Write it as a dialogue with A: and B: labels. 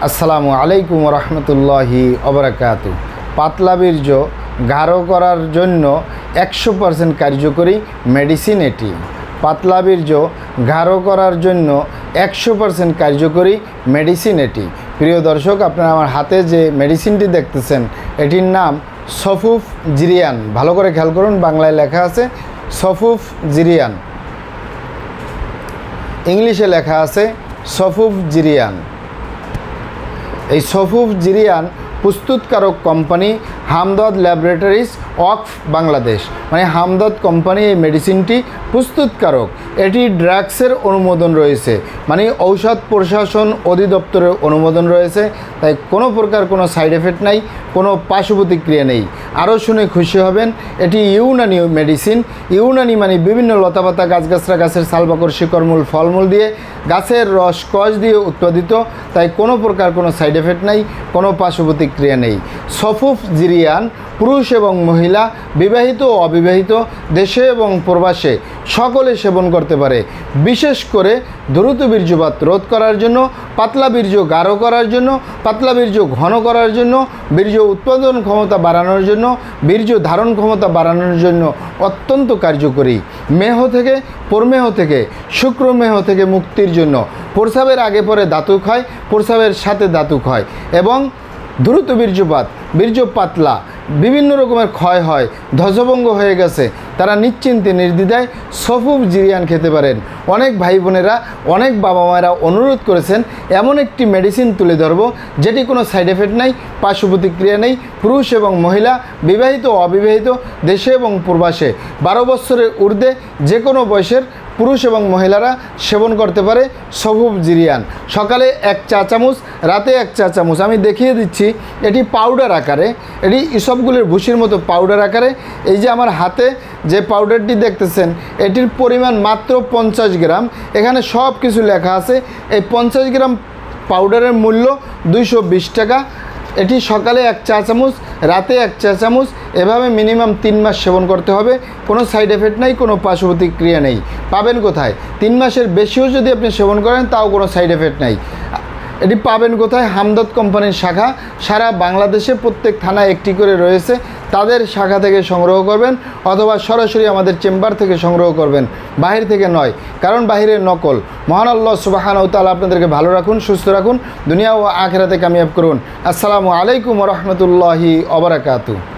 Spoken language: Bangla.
A: আসসালামু আলাইকুম রহমতুল্লাহি ওবারাকাতু। পাতলা বীর্য গাঢ় করার জন্য 100% কার্যকরী মেডিসিন এটি। পাতলা বীর্য গাঢ় করার জন্য 100% কার্যকরী মেডিসিন এটি। প্রিয় দর্শক, আপনারা আমার হাতে যে মেডিসিনটি দেখতেছেন এটির নাম সফুফ জিরিয়ান। ভালো করে খেয়াল করুন, বাংলায় লেখা আছে সফুফ জিরিয়ান, ইংলিশে লেখা আছে সফুফ জিরিয়ান। এই সফুফ জিরিয়ান প্রস্তুতকারক company Hamdard laboratories of Bangladesh, মানে হামদর্দ কোম্পানি এই মেডিসিনটি প্রস্তুতকারক। এটি ড্রাগসের অনুমোদন রয়েছে, মানে ঔষধ প্রশাসন অধিদপ্তরের অনুমোদন রয়েছে। তাই কোনো প্রকার কোনো সাইড এফেক্ট নাই, কোনো পার্শ্ব প্রতিক্রিয়া নেই। আরও শুনে খুশি হবেন, এটি ইউনানি মেডিসিন। ইউনানি মানে বিভিন্ন লতাপাতা গাছগাছরা, গাছের ছালবাকড়, শিকড়মূল, ফলমূল দিয়ে, গাছের রস কষ দিয়ে উৎপাদিত। তাই কোনো প্রকার কোনো সাইড এফেক্ট নাই, কোনো পার্শ্ব প্রতিক্রিয়া নেই। সফুফ জিরিয়ান পুরুষ এবং মহিলা, বিবাহিত ও অবিবাহিত, দেশে এবং প্রবাসে সকলে সেবন করতে পারে। বিশেষ করে দ্রুত বীর্যপাত রোধ করার জন্য, পাতলা বীর্য গাঢ় করার জন্য, পাতলা বীর্য ঘন করার জন্য, বীর্য উৎপাদন ক্ষমতা বাড়ানোর জন্য, বীর্য ধারণ ক্ষমতা বাড়ানোর জন্য অত্যন্ত কার্যকরী। মেহ থেকে, প্রমেহ থেকে, শুক্রমেহ থেকে মুক্তির জন্য। প্রস্রাবের আগে পরে দাতুক হয়, প্রস্রাবের সাথে দাতুক হয় এবং দ্রুত বীর্যপাত, বীর্য পাতলা, বিভিন্ন রকমের ক্ষয় হয়, ধ্বজভঙ্গ হয়ে গেছে, তারা নিশ্চিন্তে নির্দ্বিধায় সফুফ জিরিয়ান খেতে পারেন। অনেক ভাই বোনেরা, অনেক বাবা মায়েরা অনুরোধ করেছেন এমন একটি মেডিসিন তুলে ধরব যেটি কোনো সাইড এফেক্ট নাই, পার্শ্ব প্রতিক্রিয়া নেই, পুরুষ এবং মহিলা, বিবাহিত ও অবিবাহিত, দেশে এবং প্রবাসে 12 বছরের ঊর্ধ্বে যে কোনো বয়সের পুরুষ এবং মহিলারা সেবন করতে পারে সফুফ জিরিয়ান। সকালে 1 চা চামচ, রাতে 1 চা চামচ। আমি দেখিয়ে দিচ্ছি, এটি পাউডার আকারে, এটি ইসবগুলের ভুসির মতো পাউডার আকারে। এই যে আমার হাতে যে পাউডারটি দেখতেছেন এটির পরিমাণ মাত্র 50 গ্রাম। এখানে সব কিছু লেখা আছে। এই 50 গ্রাম পাউডারের মূল্য 220 টাকা। এটি সকালে 1 চা চামচ, রাতে 1 চা চামচ, এভাবে মিনিমাম 3 মাস সেবন করতে হবে। কোনো সাইড এফেক্ট নেই, কোনো পার্শ্ব প্রতিক্রিয়া নেই। পাবেন কোথায়? 3 মাসের বেশিও যদি আপনি সেবন করেন তাও কোনো সাইড এফেক্ট নেই। এটি পাবেন কোথায়? হামদর্দ কোম্পানির শাখা সারা বাংলাদেশে প্রত্যেক থানায় একটি করে রয়েছে, তাদের শাখা থেকে সংগ্রহ করবেন অথবা সরাসরি আমাদের চেম্বার থেকে সংগ্রহ করবেন, বাহির থেকে নয়, কারণ বাহিরের নকল। মহান আল্লাহ সুবহানাহু ওয়া তাআলা আপনাদেরকে ভালো রাখুন, সুস্থ রাখুন, দুনিয়া ও আখিরাতে কামিয়াব করুন। আসসালামু আলাইকুম ওয়া রাহমাতুল্লাহি ওয়া বারাকাতুহু।